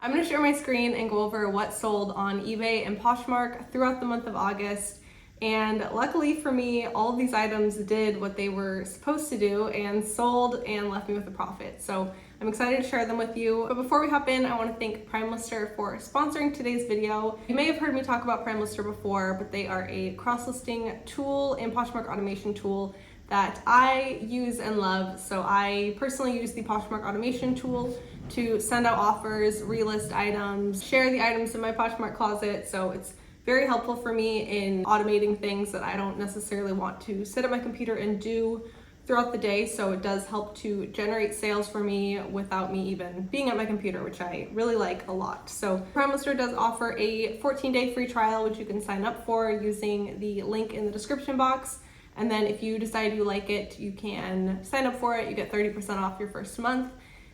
I'm going to share my screen and go over what sold on eBay and Poshmark throughout the month of August. And luckily for me, all of these items did what they were supposed to do and sold and left me with a profit. So I'm excited to share them with you. But before we hop in, I want to thank PrimeLister for sponsoring today's video. You may have heard me talk about PrimeLister before, but they are a cross-listing tool and Poshmark automation tool that I use and love. So I personally use the Poshmark automation tool to send out offers, relist items, share the items in my Poshmark closet. So it's very helpful for me in automating things that I don't necessarily want to sit at my computer and do throughout the day. So it does help to generate sales for me without me even being at my computer, which I really like a lot. So PrimeLister does offer a 14-day free trial, which you can sign up for using the link in the description box. And then if you decide you like it, you can sign up for it. You get 30% off your first month.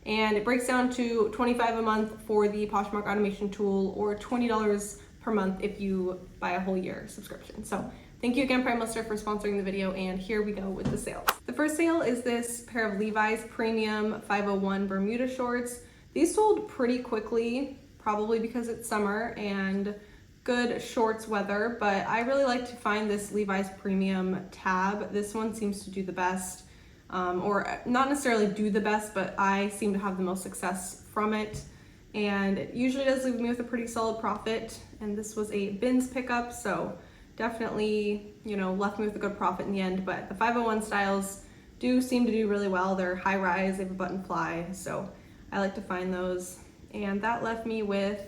And it breaks down to $25 a month for the Poshmark automation tool, or $20 per month if you buy a whole year subscription. So thank you again, PrimeLister, for sponsoring the video, and here we go with the sales. The first sale is this pair of Levi's Premium 501 Bermuda shorts. These sold pretty quickly, probably because it's summer and good shorts weather, but I really like to find this Levi's Premium tab. This one seems to do the best, or not necessarily do the best, but I seem to have the most success from it. And it usually does leave me with a pretty solid profit. And this was a bins pickup, so definitely, left me with a good profit in the end. But the 501 styles do seem to do really well. They're high rise, they have a button fly, so I like to find those. And that left me with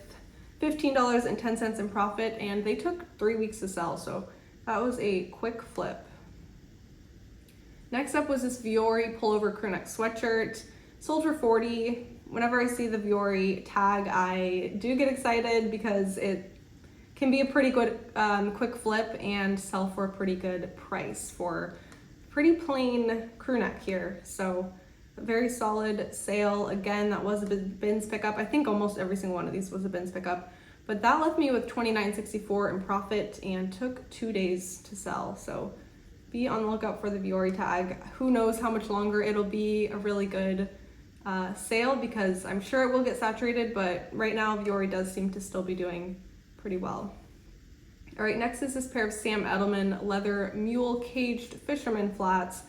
$15.10 in profit, and they took 3 weeks to sell, so that was a quick flip. Next up was this Vuori pullover crewneck sweatshirt, sold for $40. Whenever I see the Vuori tag, I do get excited because it can be a pretty good quick flip and sell for a pretty good price for pretty plain crewneck here. So a very solid sale. Again, that was a bins pickup. I think almost every single one of these was a bins pickup, but that left me with $29.64 in profit and took 2 days to sell. So be on the lookout for the Vuori tag. Who knows how much longer it'll be a really good sale, because I'm sure it will get saturated, but right now Vuori does seem to still be doing pretty well. All right, next is this pair of Sam Edelman leather mule caged fisherman flats.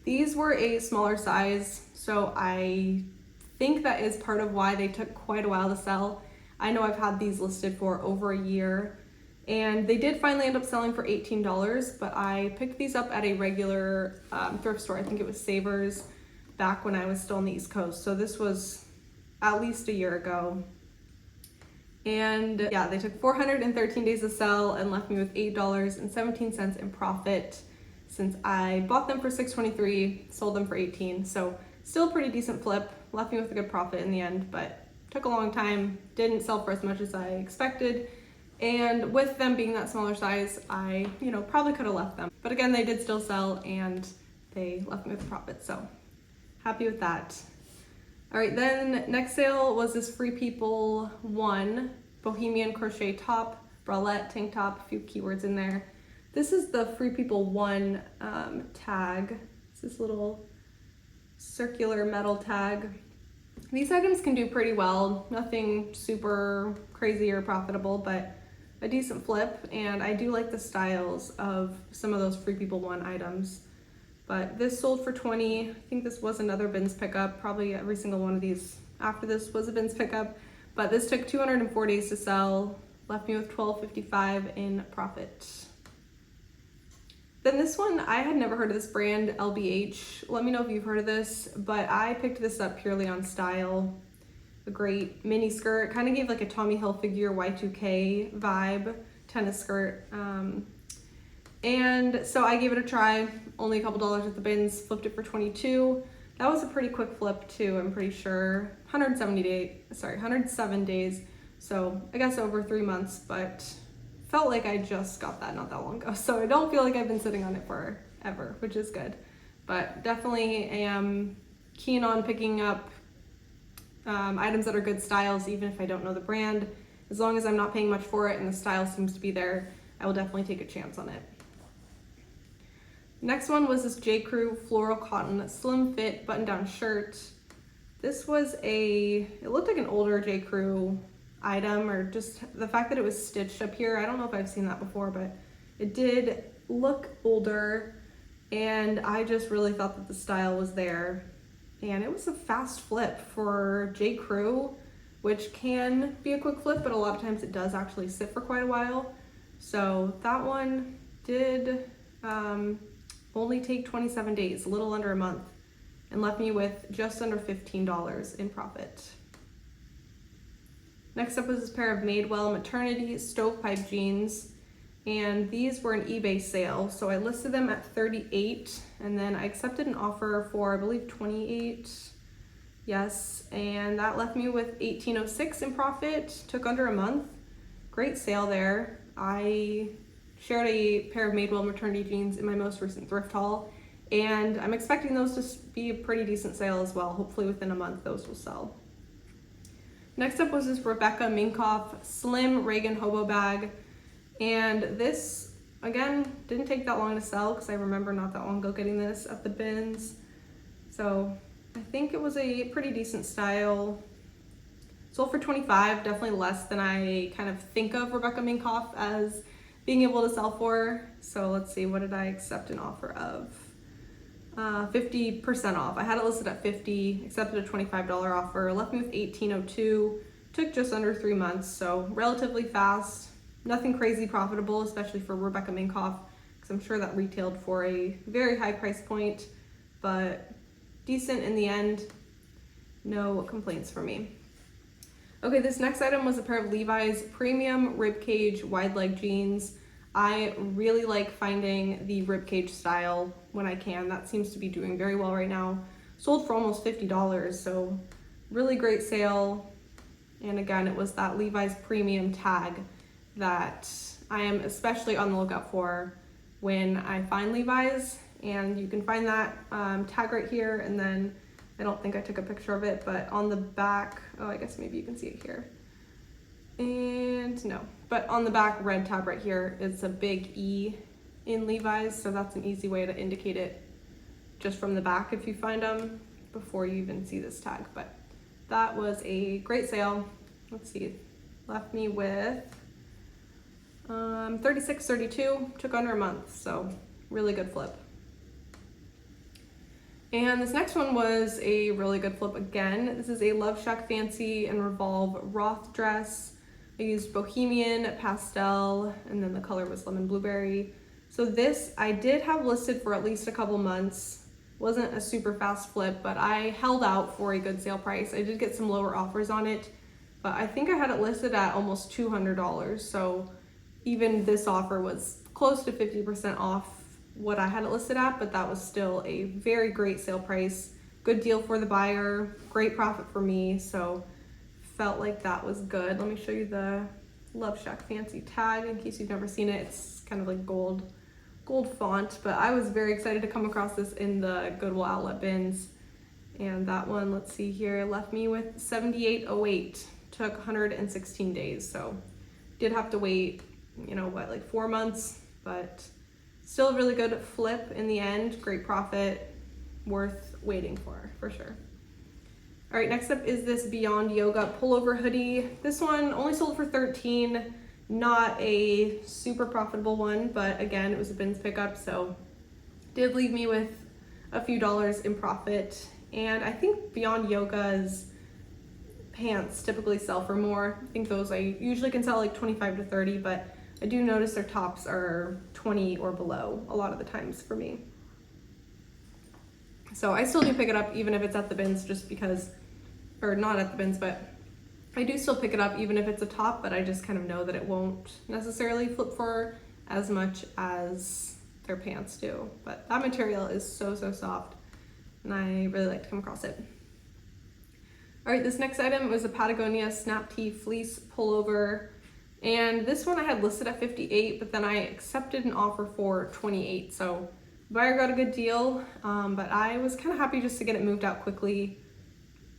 These were a smaller size, so I think that is part of why they took quite a while to sell. I know I've had these listed for over a year, and they did finally end up selling for $18, but I picked these up at a regular thrift store. I think it was Savers, back when I was still on the East Coast. So this was at least a year ago. And yeah, they took 413 days to sell and left me with $8.17 in profit, since I bought them for $6.23, sold them for $18. So still a pretty decent flip, left me with a good profit in the end, but took a long time, didn't sell for as much as I expected. And with them being that smaller size, I, probably could have left them. But again, they did still sell and they left me with a profit. So happy with that. All right, then next sale was this Free People 1 Bohemian crochet top, bralette, tank top, a few keywords in there. This is the Free People 1 tag. It's this little circular metal tag. These items can do pretty well, nothing super crazy or profitable, but a decent flip, and I do like the styles of some of those Free People 1 items. But this sold for $20. I think this was another bins pickup. Probably every single one of these after this was a bins pickup. But this took 204 days to sell, left me with $12.55 in profit. Then this one, I had never heard of this brand, LBH. Let me know if you've heard of this, but I picked this up purely on style. A great mini skirt, kind of gave like a Tommy Hilfiger Y2K vibe, tennis skirt. And so I gave it a try, only a couple dollars at the bins, flipped it for $22. That was a pretty quick flip too, I'm pretty sure. 107 days. So I guess over 3 months, but felt like I just got that not that long ago. So I don't feel like I've been sitting on it forever, which is good. But definitely am keen on picking up items that are good styles, even if I don't know the brand. As long as I'm not paying much for it and the style seems to be there, I will definitely take a chance on it. Next one was this J. Crew floral cotton slim fit button down shirt. This was it looked like an older J. Crew item, or just the fact that it was stitched up here. I don't know if I've seen that before, but it did look older, and I just really thought that the style was there. And it was a fast flip for J. Crew, which can be a quick flip, but a lot of times it does actually sit for quite a while. So that one did only take 27 days, a little under a month, and left me with just under $15 in profit. Next up was this pair of Madewell maternity stovepipe jeans, and these were an eBay sale. So I listed them at $38, and then I accepted an offer for, I believe, $28. Yes, and that left me with $18.06 in profit. Took under a month. Great sale there. I shared a pair of Madewell maternity jeans in my most recent thrift haul, and I'm expecting those to be a pretty decent sale as well. Hopefully within a month those will sell. Next up was this Rebecca Minkoff Slim Reagan Hobo Bag, and this, again, didn't take that long to sell because I remember not that long ago getting this at the bins. So I think it was a pretty decent style. Sold for $25, definitely less than I kind of think of Rebecca Minkoff as being able to sell for. So let's see, what did I accept an offer of? 50% off. I had it listed at $50, accepted a $25 offer, left me with $18.02. Took just under 3 months, so relatively fast. Nothing crazy profitable, especially for Rebecca Minkoff, because I'm sure that retailed for a very high price point, but decent in the end. No complaints for me. Okay, this next item was a pair of Levi's premium ribcage wide leg jeans. I really like finding the ribcage style when I can. That seems to be doing very well right now. Sold for almost $50, so really great sale. And again, it was that Levi's premium tag that I am especially on the lookout for when I find Levi's. And you can find that tag right here, and then I don't think I took a picture of it, but on the back, oh, I guess maybe you can see it here. And no, but on the back red tab right here is a big E in Levi's, so that's an easy way to indicate it just from the back if you find them before you even see this tag. But that was a great sale. Let's see, left me with $36.32, took under a month, so really good flip. And this next one was a really good flip again. This is a Love Shack Fancy and Revolve Roth dress. I used Bohemian, Pastel, and then the color was Lemon Blueberry. So this I did have listed for at least a couple months. Wasn't a super fast flip, but I held out for a good sale price. I did get some lower offers on it, but I think I had it listed at almost $200. So even this offer was close to 50% off what I had it listed at, but that was still a very great sale price. Good deal for the buyer, great profit for me, so felt like that was good. Let me show you the Love Shack Fancy tag in case you've never seen it. It's kind of like gold font, but I was very excited to come across this in the Goodwill outlet bins. And that one, let's see here, left me with $78.08. Took 116 days, so did have to wait, like 4 months, but still a really good flip in the end. Great profit, worth waiting for sure. All right, next up is this Beyond Yoga pullover hoodie. This one only sold for $13, not a super profitable one, but again, it was a bins pickup, so did leave me with a few dollars in profit. And I think Beyond Yoga's pants typically sell for more. I think those I usually can sell like 25 to 30, but I do notice their tops are 20 or below a lot of the times for me. So I still do pick it up even if it's at the bins, just because, or not at the bins, but I do still pick it up even if it's a top, but I just kind of know that it won't necessarily flip for as much as their pants do. But that material is so soft, and I really like to come across it. All right, this next item was a Patagonia Snap Tee Fleece Pullover. And this one I had listed at $58, but then I accepted an offer for $28. So buyer got a good deal, but I was kind of happy just to get it moved out quickly,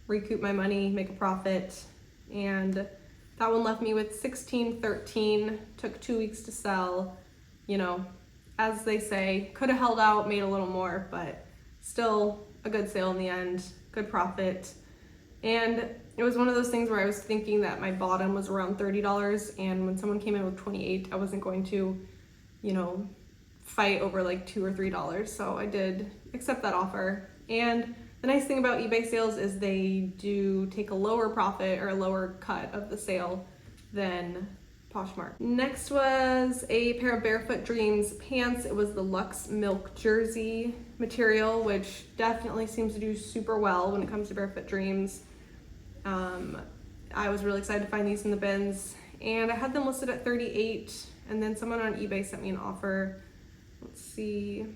recoup my money, make a profit. And that one left me with $16.13, took 2 weeks to sell. As they say, could have held out, made a little more, but still a good sale in the end, good profit. And it was one of those things where I was thinking that my bottom was around $30, and when someone came in with 28, I wasn't going to, you know, fight over like $2 or $3. So I did accept that offer. And the nice thing about eBay sales is they do take a lower profit or a lower cut of the sale than Poshmark. Next was a pair of Barefoot Dreams pants. It was the Luxe Milk Jersey material, which definitely seems to do super well when it comes to Barefoot Dreams. I was really excited to find these in the bins, and I had them listed at 38, and then someone on eBay sent me an offer. Let's see.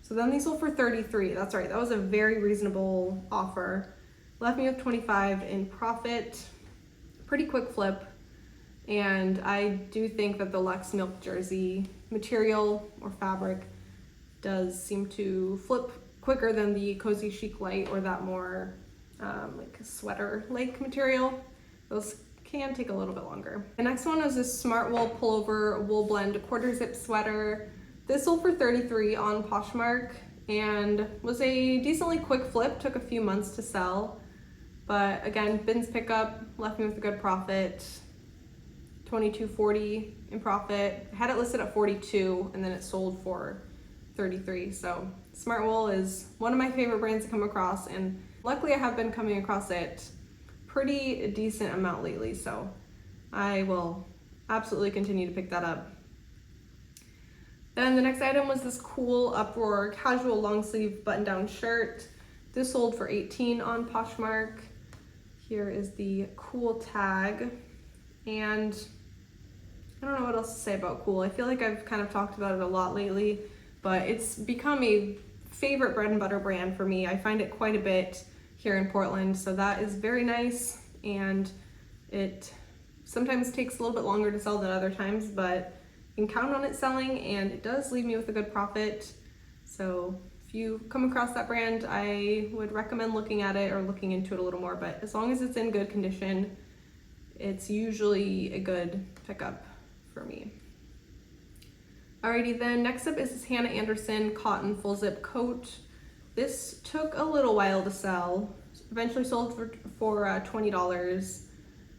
So then these sold for 33. That's right. That was a very reasonable offer. Left me with 25 in profit. Pretty quick flip. And I do think that the Luxe Milk Jersey material or fabric does seem to flip quicker than the Cozy Chic Light or that more like sweater-like material. Those can take a little bit longer. The next one was this Smart Wool Pullover Wool Blend quarter zip sweater. This sold for 33 on Poshmark and was a decently quick flip. Took a few months to sell, but again, bins pickup left me with a good profit. $22.40 in profit. I had it listed at 42 and then it sold for 33. So Smart Wool is one of my favorite brands to come across, and luckily I have been coming across it pretty decent amount lately, so I will absolutely continue to pick that up. Then the next item was this cool Uproar casual long sleeve button down shirt. This sold for 18 on Poshmark. Here is the cool tag, and I don't know what else to say about cool. I feel like I've kind of talked about it a lot lately, but it's become a favorite bread and butter brand for me. I find it quite a bit here in Portland, so that is very nice, and it sometimes takes a little bit longer to sell than other times, but you can count on it selling, and it does leave me with a good profit. So if you come across that brand, I would recommend looking at it or looking into it a little more, but as long as it's in good condition, it's usually a good pickup for me. Alrighty then, next up is this Hannah Anderson cotton full zip coat. This took a little while to sell. Eventually sold for $20.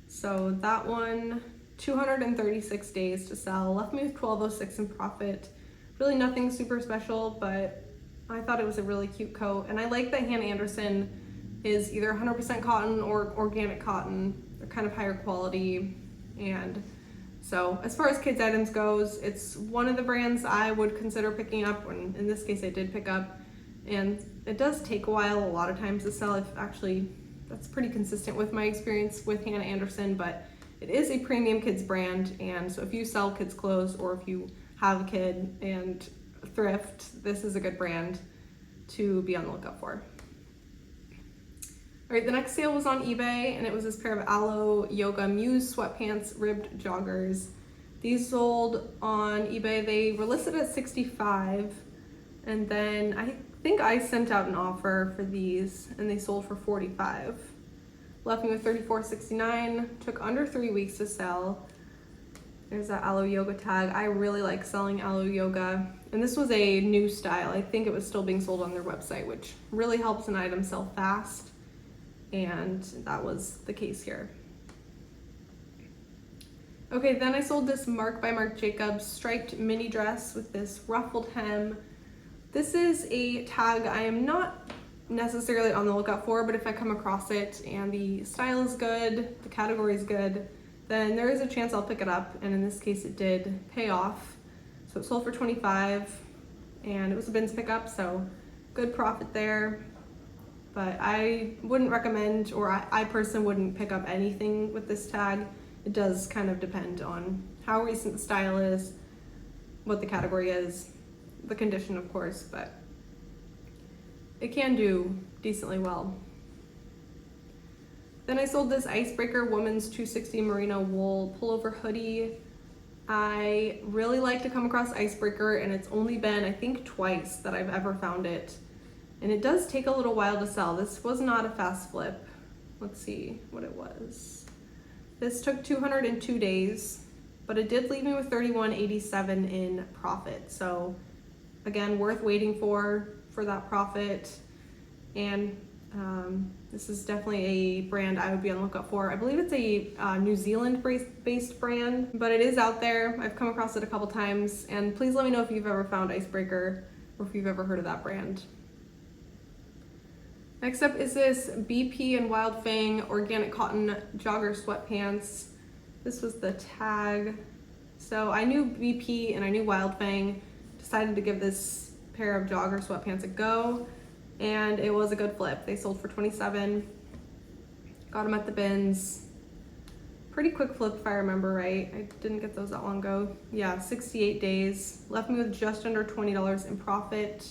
So that one, 236 days to sell. Left me with $12.06 in profit. Really nothing super special, but I thought it was a really cute coat. And I like that Hannah Anderson is either 100% cotton or organic cotton. They're kind of higher quality. And so as far as kids items goes, it's one of the brands I would consider picking up, and in this case I did pick up. And it does take a while a lot of times to sell. That's pretty consistent with my experience with Hannah Anderson, but it is a premium kids brand, and so if you sell kids clothes or if you have a kid and thrift, this is a good brand to be on the lookout for. All right, the next sale was on eBay, and it was this pair of Aloe Yoga Muse sweatpants ribbed joggers. These sold on eBay. They were listed at 65, and then I think I sent out an offer for these, and they sold for 45. Left me with $34.69. Took under 3 weeks to sell. There's that Aloe Yoga tag. I really like selling Aloe Yoga, and this was a new style. I think it was still being sold on their website, which really helps an item sell fast, and that was the case here. Okay, then I sold this Marc by Marc Jacobs striped mini dress with this ruffled hem. This is a tag I am not necessarily on the lookout for, but if I come across it and the style is good, the category is good, then there is a chance I'll pick it up, and in this case it did pay off. So it sold for 25, and it was a bins pickup, so good profit there. But I wouldn't recommend, or I personally wouldn't pick up anything with this tag. It does kind of depend on how recent the style is, what the category is, the condition of course, but it can do decently well. Then I sold this Icebreaker Women's 260 Merino Wool Pullover Hoodie. I really like to come across Icebreaker, and it's only been, I think, twice that I've ever found it. And it does take a little while to sell. This was not a fast flip. Let's see what it was. This took 202 days, but it did leave me with $31.87 in profit. So again, worth waiting for that profit. And This is definitely a brand I would be on the lookout for. I believe it's a New Zealand based brand, but it is out there. I've come across it a couple times, and please let me know if you've ever found Icebreaker or if you've ever heard of that brand. Next up is this BP and Wild Fang organic cotton jogger sweatpants. This was the tag. So I knew BP and I knew Wild Fang. Decided to give this pair of jogger sweatpants a go, and it was a good flip. They sold for $27. Got them at the bins. Pretty quick flip if I remember right. I didn't get those that long ago. Yeah, 68 days. Left me with just under $20 in profit.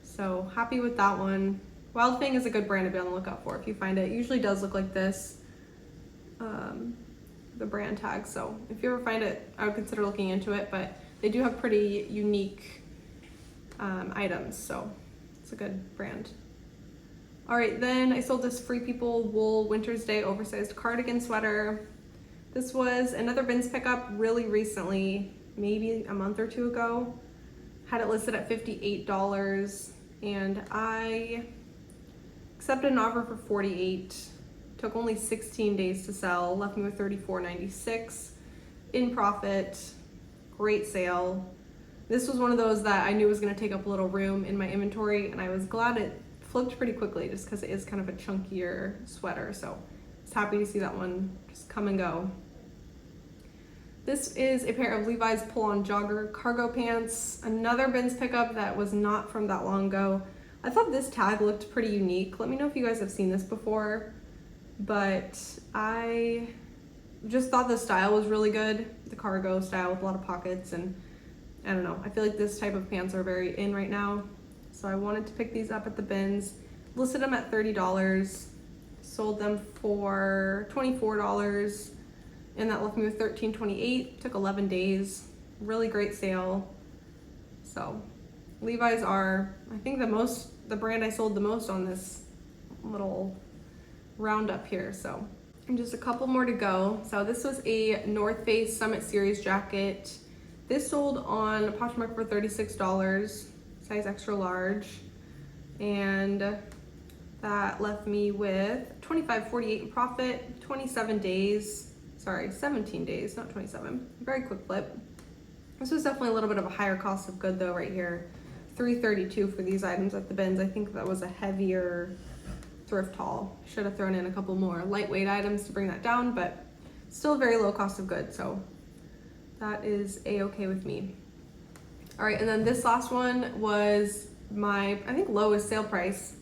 So happy with that one. Wild Fang is a good brand to be on the lookout for if you find it. It usually does look like this, the brand tag. So if you ever find it, I would consider looking into it, but they do have pretty unique items, so it's a good brand. All right, then I sold this Free People wool Winter's Day oversized cardigan sweater. This was another bins pickup really recently, maybe a month or two ago. Had it listed at $58, and I accepted an offer for $48. Took only 16 days to sell, left me with $34.96 in profit. Great sale. This was one of those that I knew was going to take up a little room in my inventory, and I was glad it flipped pretty quickly just because it is kind of a chunkier sweater. So I was happy to see that one just come and go. This is a pair of Levi's pull-on jogger cargo pants. Another bins pickup that was not from that long ago. I thought this tag looked pretty unique. Let me know if you guys have seen this before, but I just thought the style was really good. The cargo style with a lot of pockets, and I don't know, I feel like this type of pants are very in right now. So I wanted to pick these up at the bins. Listed them at $30, sold them for $24, and that left me with $13.28. Took 11 days. Really great sale. So Levi's are, I think, the brand I sold the most on this little roundup here. So, and just a couple more to go. So this was a North Face Summit Series jacket. This sold on Poshmark for $36, size extra large, and that left me with $25.48 in profit. 17 days, not 27. Very quick flip. This was definitely a little bit of a higher cost of good though right here. $3.32 for these items at the bins. I think that was a heavier thrift haul. Should have thrown in a couple more lightweight items to bring that down, but still very low cost of goods, so that is a-okay with me. All right, and then this last one was my, I think, lowest sale price,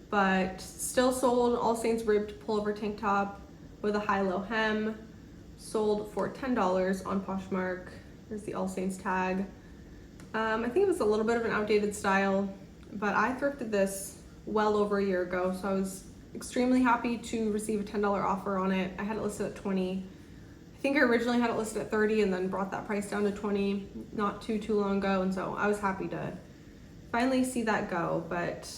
but still sold. All Saints ribbed pullover tank top with a high-low hem. Sold for $10 on Poshmark. There's the All Saints tag. I think it was a little bit of an outdated style, but I thrifted this well over a year ago, so I was extremely happy to receive a $10 offer on it. I had it listed at $20. I think I originally had it listed at $30 and then brought that price down to $20 not too long ago, and so I was happy to finally see that go. But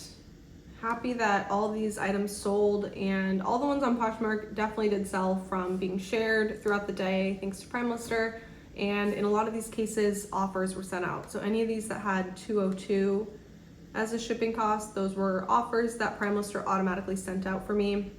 happy that all these items sold, and all the ones on Poshmark definitely did sell from being shared throughout the day thanks to Prime Lister, and in a lot of these cases offers were sent out. So any of these that had $202 as a shipping cost, those were offers that Prime Lister automatically sent out for me.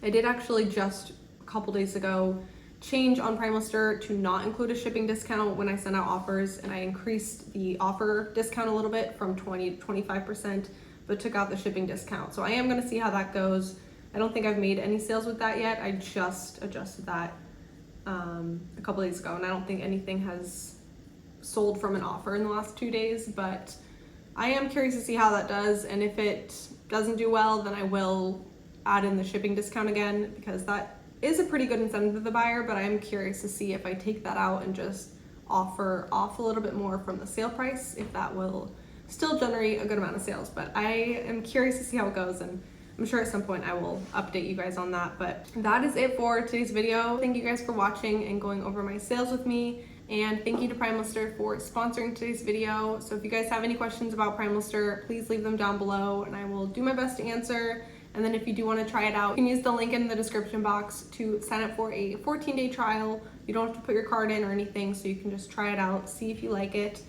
I did actually just a couple days ago change on Prime Lister to not include a shipping discount when I send out offers, and I increased the offer discount a little bit from 20 to 25%, but took out the shipping discount. So I am gonna see how that goes. I don't think I've made any sales with that yet. I just adjusted that a couple days ago, and I don't think anything has sold from an offer in the last 2 days, but I am curious to see how that does, and if it doesn't do well, then I will add in the shipping discount again, because that is a pretty good incentive to the buyer. But I am curious to see if I take that out and just offer off a little bit more from the sale price, if that will still generate a good amount of sales. But I am curious to see how it goes, and I'm sure at some point I will update you guys on that. But that is it for today's video. Thank you guys for watching and going over my sales with me, and thank you to Prime Lister for sponsoring today's video. So if you guys have any questions about Prime Lister, please leave them down below and I will do my best to answer. And then if you do want to try it out, you can use the link in the description box to sign up for a 14-day trial. You don't have to put your card in or anything, so you can just try it out, see if you like it.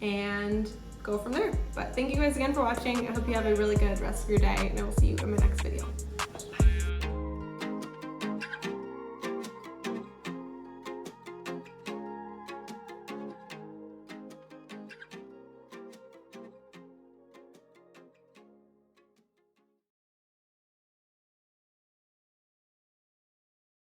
And go from there. But thank you guys again for watching. I hope you have a really good rest of your day, and I will see you in my next video.